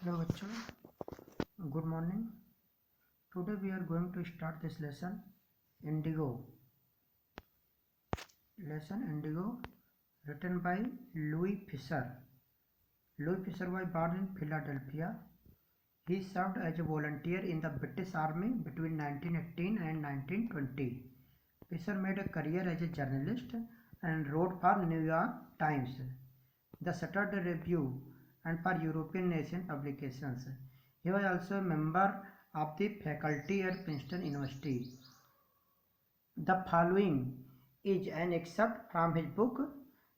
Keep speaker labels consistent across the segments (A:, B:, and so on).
A: Hello bachcho, good morning. Today we are going to start this lesson Indigo. Lesson Indigo written by Louis Fisher. Louis Fisher was born in Philadelphia. He served as a volunteer in the British Army between 1918 and 1920. Fisher made a career as a journalist and wrote for New York Times, the Saturday Review, and for European nation publications. He was also a member of the faculty at Princeton University. The following is an excerpt from his book,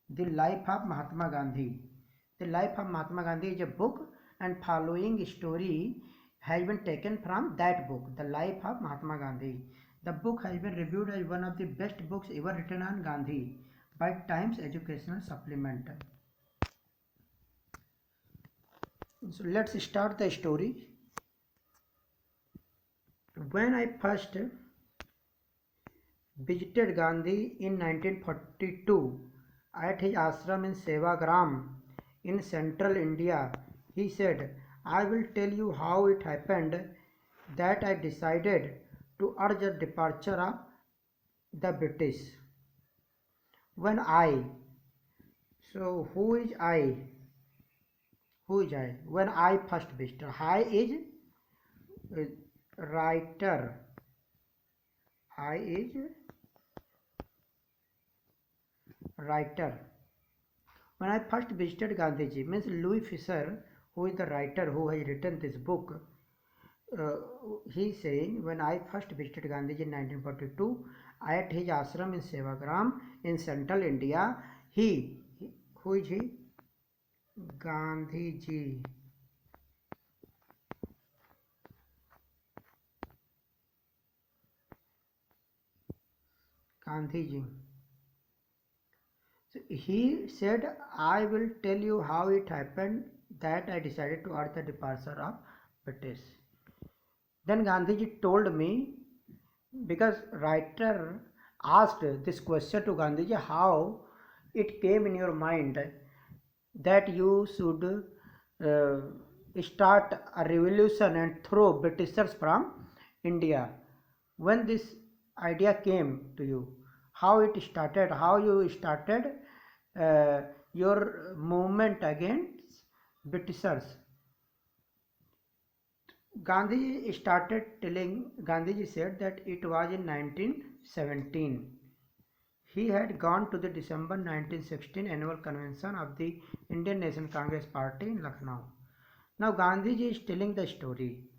A: The Life of Mahatma Gandhi. The Life of Mahatma Gandhi is a book, and following story has been taken from that book, The Life of Mahatma Gandhi. The book has been reviewed as one of the best books ever written on Gandhi by Times Educational Supplement. So let's start the story. When I first visited Gandhi in 1942 at his ashram in Sevagram in central India, he said, "I will tell you how it happened that I decided to urge the departure of the British. When I, so who is I? Who is I? When I first visited, I is writer. I is writer. When I first visited Gandhiji, means Louis Fisher, who is the writer who has written this book, he is saying, when I first visited Gandhiji in 1942 at his ashram in Sevagram in central India, who is he? Gandhiji. Gandhiji. So he said, I will tell you how it happened that I decided to urge the departure of British. Then Gandhiji told me, because writer asked this question to Gandhiji, how it came in your mind that you should start a revolution and throw Britishers from India. When this idea came to you, how it started, how you started your movement against Britishers. Gandhiji said that it was in 1917. He had gone to the December 1916 annual convention of the Indian National Congress Party in Lucknow. Now Gandhiji is telling the story.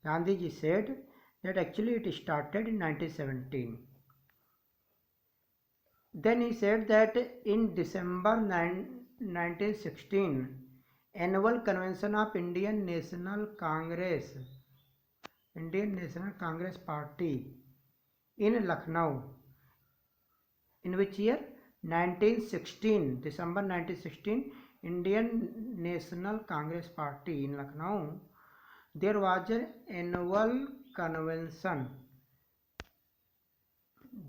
A: Gandhiji said that actually it started in 1917. Then he said that in December 1916, annual convention of Indian National Congress Party in Lucknow, in which year? 1916, December 1916, Indian National Congress Party in Lucknow, there was an annual convention.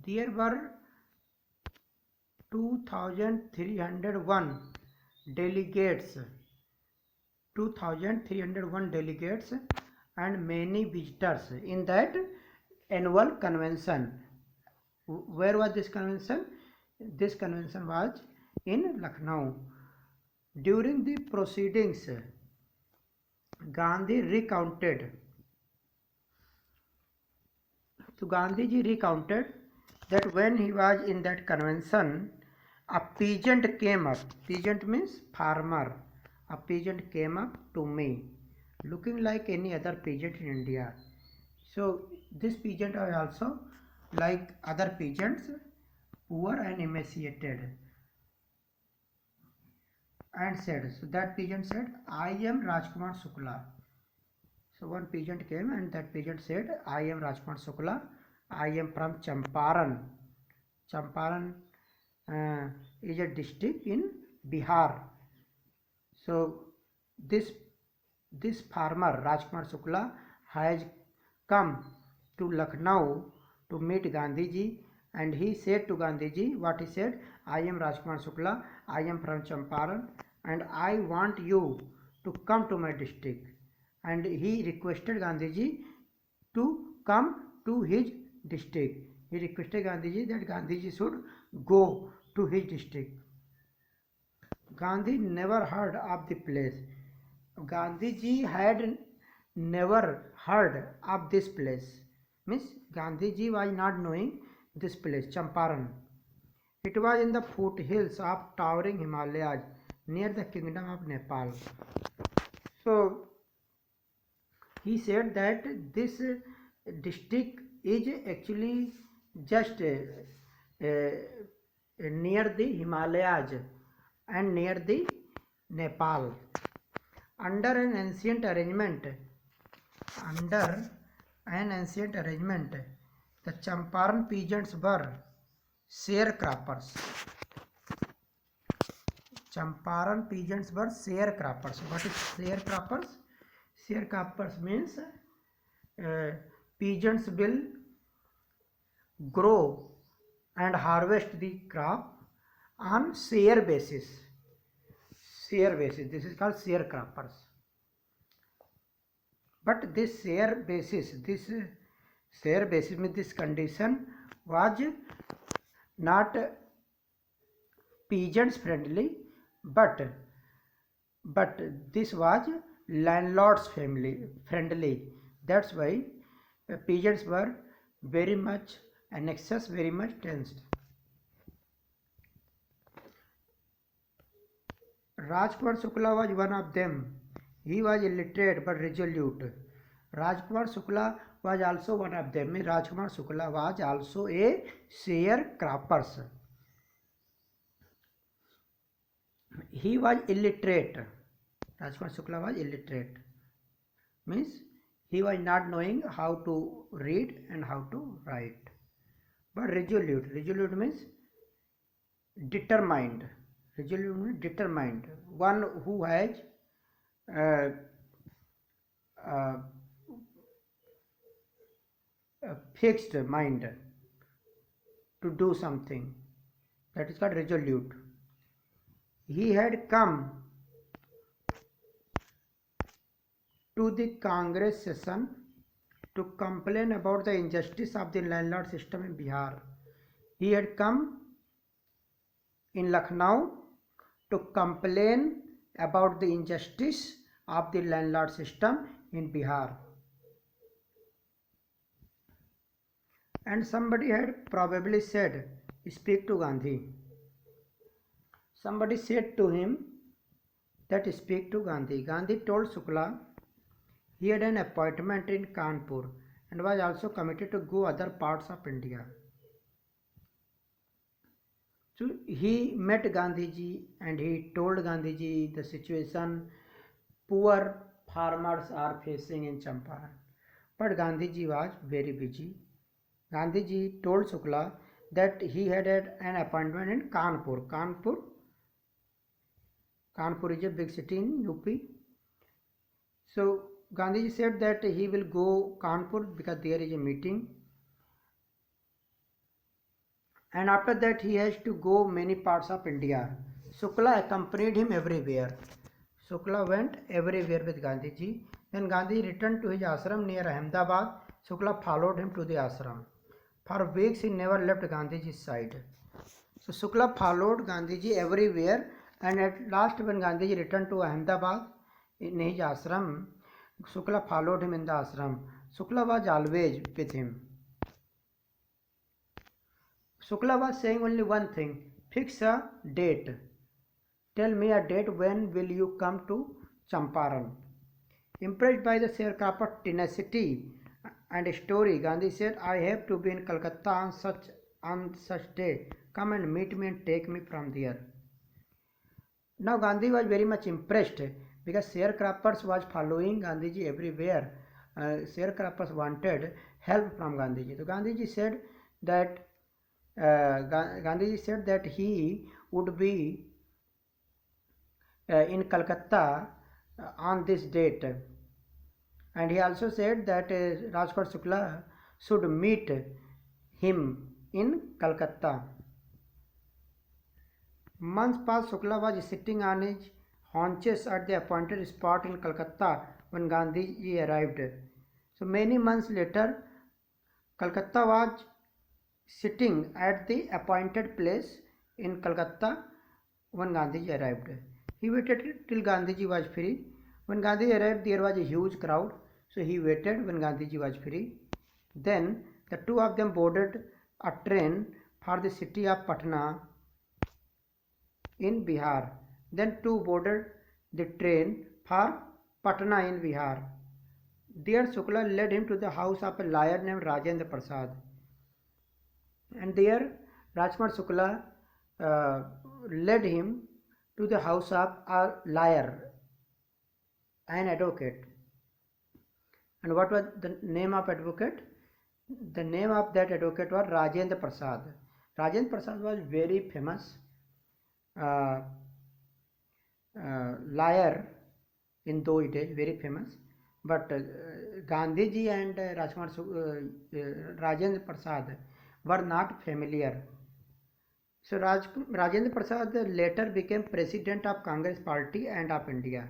A: There were 2,301 delegates, and many visitors in that annual convention. Where was this convention? This convention was in Lucknow. During the proceedings, Gandhiji recounted that when he was in that convention, a peasant came up. Peasant means farmer. A peasant came up to me, looking like any other peasant in India. So this peasant was also like other peasants, poor and emaciated, and said, so that peasant said, I am Rajkumar Shukla. So one peasant came and that peasant said, I am Rajkumar Shukla. I am from Champaran. Champaran is a district in Bihar. So this farmer Rajkumar Shukla has come to Lucknow to meet Gandhiji, and he said to Gandhiji, what he said, I am Rajkumar Shukla, I am from Champaran, and I want you to come to my district and he requested Gandhiji to come to his district. He requested Gandhiji that Gandhiji should go to his district. Gandhi never heard of the place. Gandhiji had never heard of this place. Means Gandhiji was not knowing this place, Champaran. It was in the foothills of towering Himalayas near the kingdom of Nepal. So he said that this district is actually just near the Himalayas and near the Nepal. Under an ancient arrangement, the Champaran peasants were sharecroppers. Champaran peasants were sharecroppers. What is sharecroppers? Sharecroppers means peasants will grow and harvest the crop on share basis. Share basis. This is called sharecroppers. But this share basis means this condition was not peasants friendly, but this was landlords friendly. That's why peasants were very much annexed, very much tensed. Rajkumar Shukla was one of them. He was illiterate but resolute. Rajkumar Shukla was also one of them. Rajkumar Shukla was also a sharecropper. He was illiterate. Rajkumar Shukla was illiterate. Means he was not knowing how to read and how to write. But resolute. Resolute means determined. Resolute means determined. One who has a fixed mind to do something. That is called resolute. He had come to the Congress session to complain about the injustice of the landlord system in Bihar. He had come in Lucknow to complain about the injustice of the landlord system in Bihar. And somebody had probably said, speak to Gandhi. Somebody said to him that speak to Gandhi. Gandhi told Shukla he had an appointment in Kanpur and was also committed to go other parts of India. So he met Gandhiji and he told Gandhiji the situation poor farmers are facing in Champaran. But Gandhiji was very busy. Gandhiji told Shukla that he had an appointment in Kanpur. Kanpur is a big city in UP. So Gandhiji said that he will go Kanpur because there is a meeting. And after that he has to go many parts of India. Shukla accompanied him everywhere. Shukla went everywhere with Gandhiji. Then Gandhi returned to his ashram near Ahmedabad. Shukla followed him to the ashram. For weeks he never left Gandhiji's side. So Shukla followed Gandhiji everywhere, and at last when Gandhiji returned to Ahmedabad in his ashram, Shukla followed him in the ashram. Shukla was always with him. Shukla was saying only one thing, fix a date. Tell me a date when will you come to Champaran. Impressed by the sharecropper tenacity and story, Gandhi said, I have to be in Calcutta on such day. Come and meet me and take me from there. Now Gandhi was very much impressed because sharecroppers was following Gandhiji everywhere. Sharecroppers wanted help from Gandhiji. So Gandhiji said that he would be in Calcutta on this date. And he also said that Rajkumar Shukla should meet him in Calcutta. Months passed. Shukla was sitting on his haunches at the appointed spot in Calcutta when Gandhiji arrived. So many months later, Calcutta was sitting at the appointed place in Calcutta when Gandhiji arrived. He waited till Gandhiji was free. When Gandhiji arrived, there was a huge crowd. So he waited when Gandhiji was free. Then the two of them boarded a train for the city of Patna in Bihar. Then two boarded the train for Patna in Bihar. There Shukla led him to the house of a lawyer named Rajendra Prasad. And there Rajkumar Shukla led him to the house of a lawyer, an advocate. And what was the name of advocate? The name of that advocate was Rajendra Prasad. Rajendra Prasad was very famous lawyer in those days, very famous. But Gandhiji and Rajendra Prasad were not familiar. So Rajendra Prasad later became president of Congress Party and of India.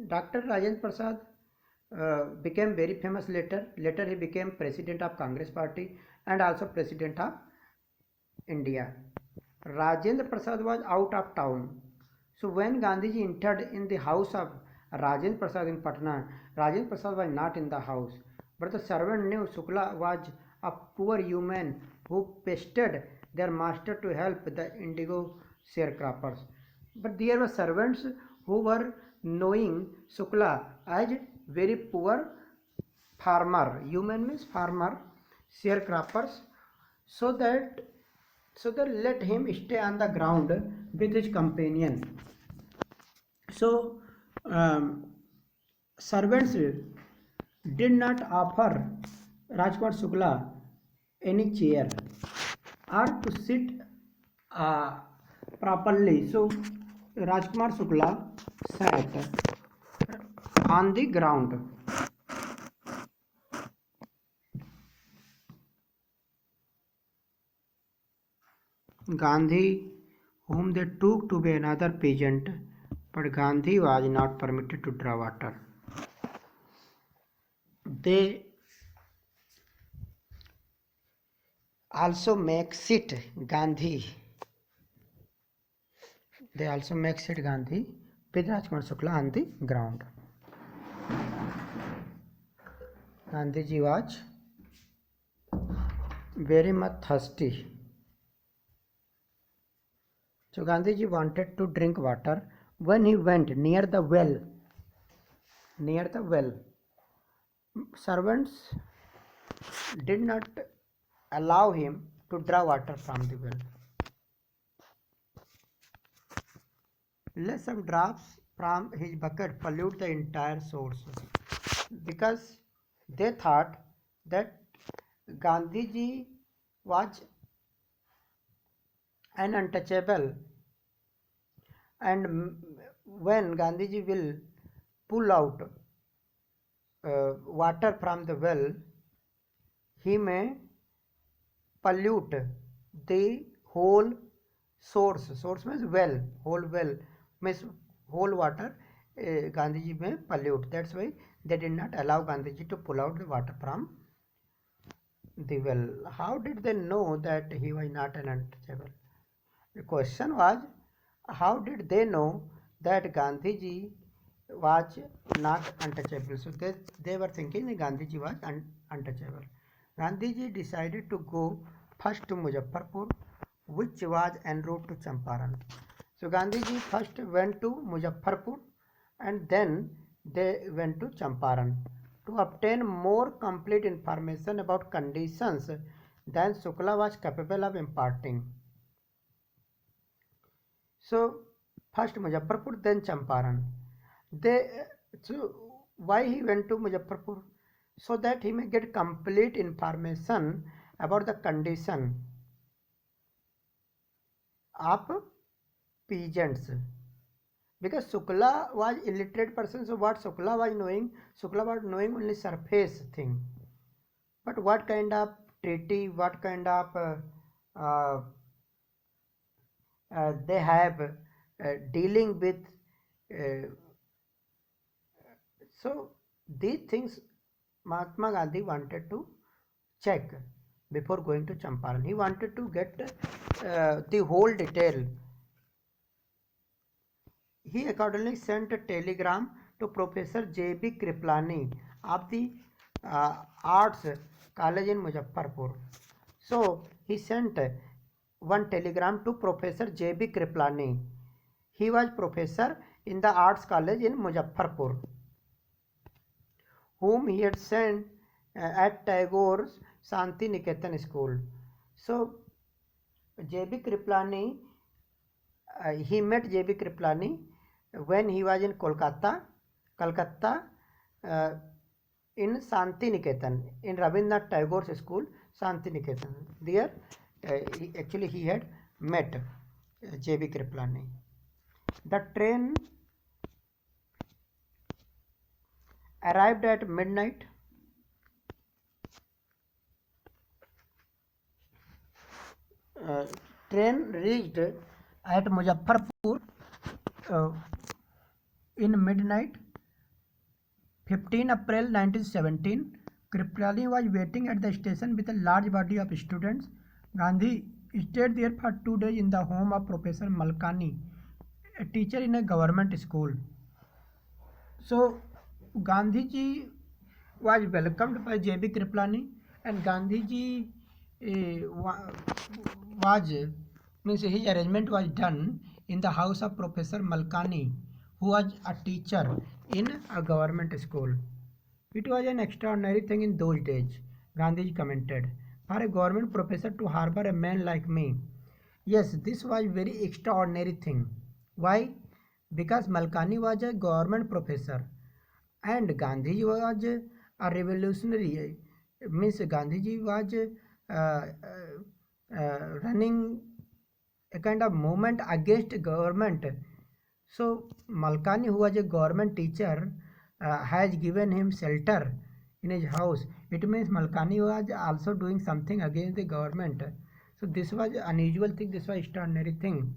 A: Dr. Rajendra Prasad became very famous later. Later he became president of Congress Party and also president of India. Rajendra Prasad was out of town. So when Gandhiji entered in the house of Rajendra Prasad in Patna, Rajendra Prasad was not in the house. But the servant knew Shukla was a poor human who pestered their master to help the indigo sharecroppers. But there were servants who were knowing Shukla as very poor farmer. Human means farmer, sharecroppers. So that let him stay on the ground with his companion. So servants did not offer Rajkumar Shukla any chair or to sit properly. So Rajkumar Shukla sat on the ground. Gandhi, whom they took to be another peasant, but Gandhi was not permitted to draw water. They also make sit Gandhi. They also make sit Gandhi with Rajkumar Shukla on the ground. Gandhiji was very much thirsty. So Gandhiji wanted to drink water. When he went near the well, servants did not allow him to draw water from the well. Let some drops from his bucket pollute the entire source, because they thought that Gandhiji was an untouchable, and when Gandhiji will pull out water from the well, he may pollute the whole source. Source means well, whole well means whole water. Gandhiji may pollute. That's why they did not allow Gandhiji to pull out the water from the well. How did they know that he was not an untouchable? The question was, how did they know that Gandhiji was not untouchable? So they were thinking that Gandhiji was untouchable. Gandhiji decided to go first to Muzaffarpur, which was en route to Champaran. So Gandhiji first went to Muzaffarpur and then they went to Champaran to obtain more complete information about conditions than Shukla was capable of imparting. So first Muzaffarpur, then Champaran. So why he went to Muzaffarpur? So that he may get complete information about the condition of peasants. Because Shukla was illiterate person, so what Shukla was knowing only surface thing. But what kind of treaty, what kind of they have dealing with So these things Mahatma Gandhi wanted to check before going to Champaran. He wanted to get the whole detail. He accordingly sent a telegram to Professor J.B. Kriplani of the Arts College in Muzaffarpur. So he sent one telegram to Professor J.B. Kriplani. He was professor in the Arts College in Muzaffarpur, whom he had sent at Tagore's Shanti Niketan school. So J.B. Kriplani, he met J.B. Kriplani when he was in Kolkata, uh, in Shanti Niketan, in Rabindranath Tagore's school, Shanti Niketan. There, he had met J.B. Kriplani. The train arrived at midnight. Train reached at Muzaffarpur in midnight. 15 April 1917, Kriplani was waiting at the station with a large body of students. Gandhi stayed there for 2 days in the home of Professor Malkani, a teacher in a government school. So Gandhiji was welcomed by J.B. Kriplani, and Gandhiji was means his arrangement was done in the house of Professor Malkani, who was a teacher in a government school. It was an extraordinary thing in those days, Gandhiji commented, for a government professor to harbor a man like me. Yes, this was very extraordinary thing. Why? Because Malkani was a government professor and Gandhiji was a revolutionary. Means Gandhiji was running a kind of movement against government. So Malkani, who was a government teacher, has given him shelter in his house. It means Malkani was also doing something against the government. So this was unusual thing. This was extraordinary thing.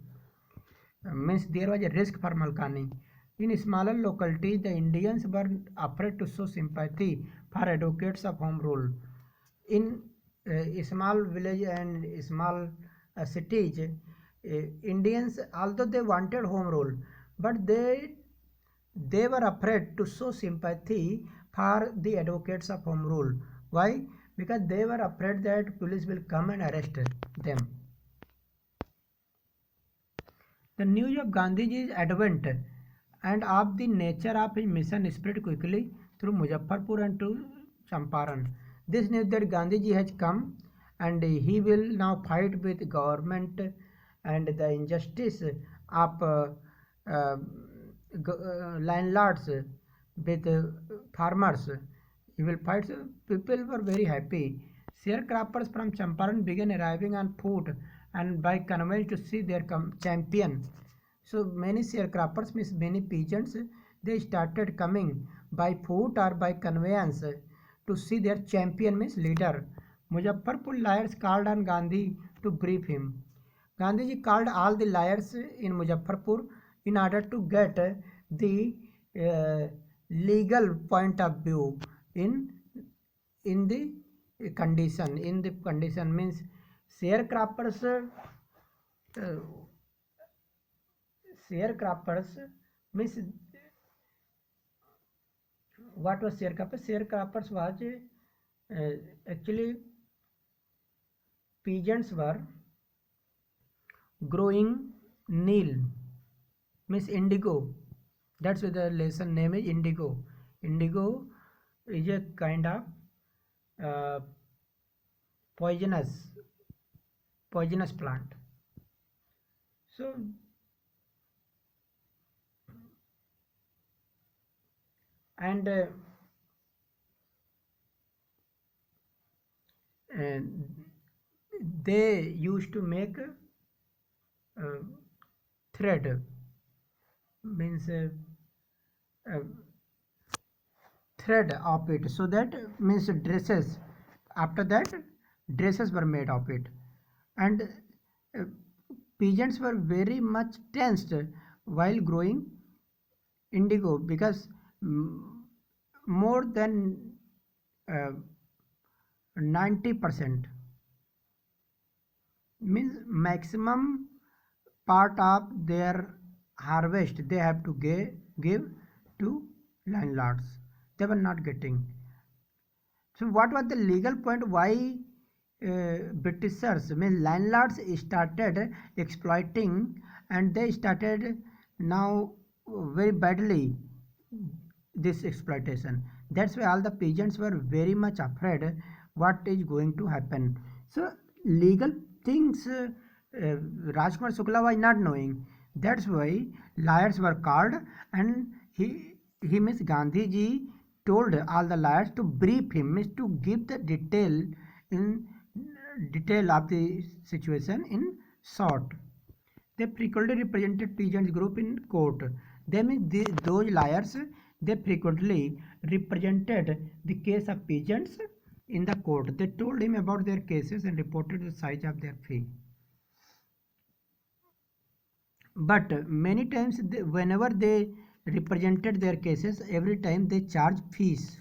A: Means there was a risk for Malkani. In smaller localities, the Indians were afraid to show sympathy for advocates of home rule. In small village and small cities, Indians, although they wanted home rule, but they were afraid to show sympathy for the advocates of home rule. Why? Because they were afraid that police will come and arrest them. The news of Gandhiji's advent and of the nature of his mission spread quickly through Muzaffarpur and to Champaran. This news that Gandhiji has come and he will now fight with government and the injustice of landlords with farmers. He will fight. People were very happy. Sharecroppers from Champaran began arriving on foot and by conveyance to see their champion. So many sharecroppers, means many peasants, they started coming by foot or by conveyance to see their champion, means leader. Muzaffarpur liars called on Gandhi to brief him. Gandhiji called all the liars in Muzaffarpur in order to get the legal point of view in the condition. In the condition means sharecroppers. Sharecroppers means what was sharecroppers? Sharecroppers was actually peasants were growing Neil, means indigo. That's why the lesson name is indigo. Indigo is a kind of poisonous plant. So and they used to make thread, means thread of it, so that means dresses. After that, dresses were made of it, and uh, peasants were very much tensed while growing indigo because more than 90%, means maximum part of their harvest they have to give to landlords. They were not getting. So what was the legal point why Britishers, mean landlords, started exploiting, and they started now very badly this exploitation. That's why all the peasants were very much afraid what is going to happen. So legal things Rajkumar Shukla was not knowing. That's why lawyers were called, and he means Gandhi ji told all the lawyers to brief him, means to give the in detail of the situation in short. They frequently represented peasants group in court. They mean those lawyers, they frequently represented the case of peasants in the court. They told him about their cases and reported the size of their fee. But many times whenever they represented their cases, every time they charged fees.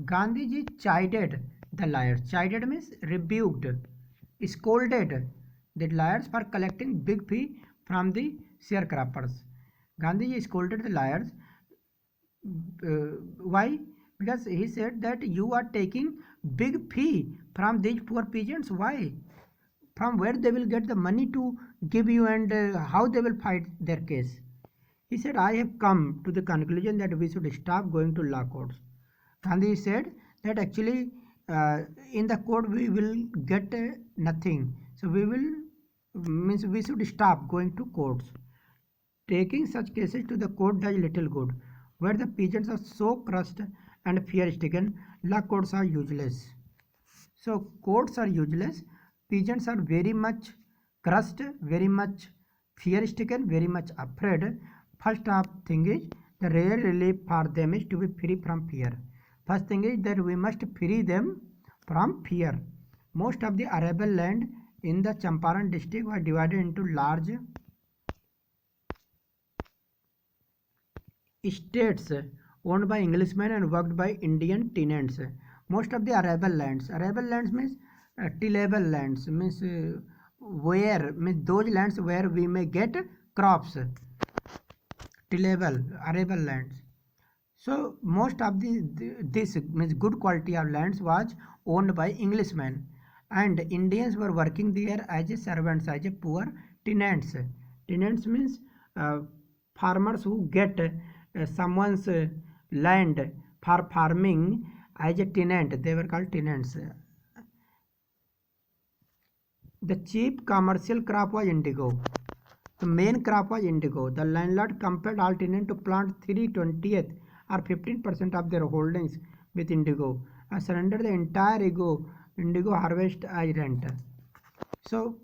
A: Gandhiji chided the lawyers. Chided means rebuked, scolded the lawyers for collecting big fee from the sharecroppers. Gandhiji scolded the lawyers. Why? Because he said that you are taking big fee from these poor peasants. Why? From where they will get the money to give you, and how they will fight their case? He said, I have come to the conclusion that we should stop going to law courts. Gandhi said that actually in the court we will get nothing. So we should stop going to courts. Taking such cases to the court does little good. Where the peasants are so crushed and fear-stricken, law courts are useless. So courts are useless. Peasants are very much crushed, very much fear-stricken, very much afraid. First thing is, the real relief for them is to be free from fear. First thing is that we must free them from fear. Most of the arable land in the Champaran district was divided into large estates owned by Englishmen and worked by Indian tenants. Most of the arable lands means tillable lands, means where means those lands where we may get crops. Tillable arable lands. So most of this means good quality of lands was owned by Englishmen, and Indians were working there as a servants, as a poor tenants. Tenants means farmers who get someone's land for farming as a tenant. They were called tenants. The chief commercial crop was indigo. The main crop was indigo. The landlord compelled all tenants to plant 3/20th or 15% of their holdings with indigo and surrender the entire indigo harvest as rent. So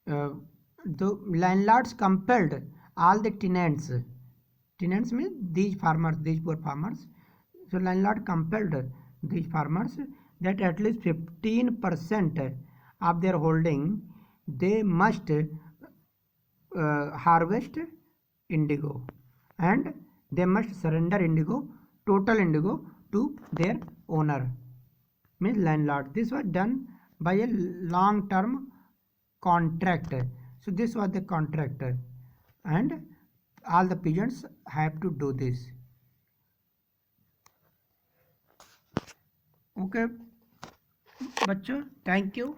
A: the landlords compelled all the tenants. Tenants means these farmers, these poor farmers. So landlord compelled these farmers that at least 15% of their holding they must harvest indigo, and they must surrender indigo, total indigo, to their owner, means landlord. This was done by a long term contract. So this was the contract, and all the peasants have to do this. Okay बच्चों, thank you.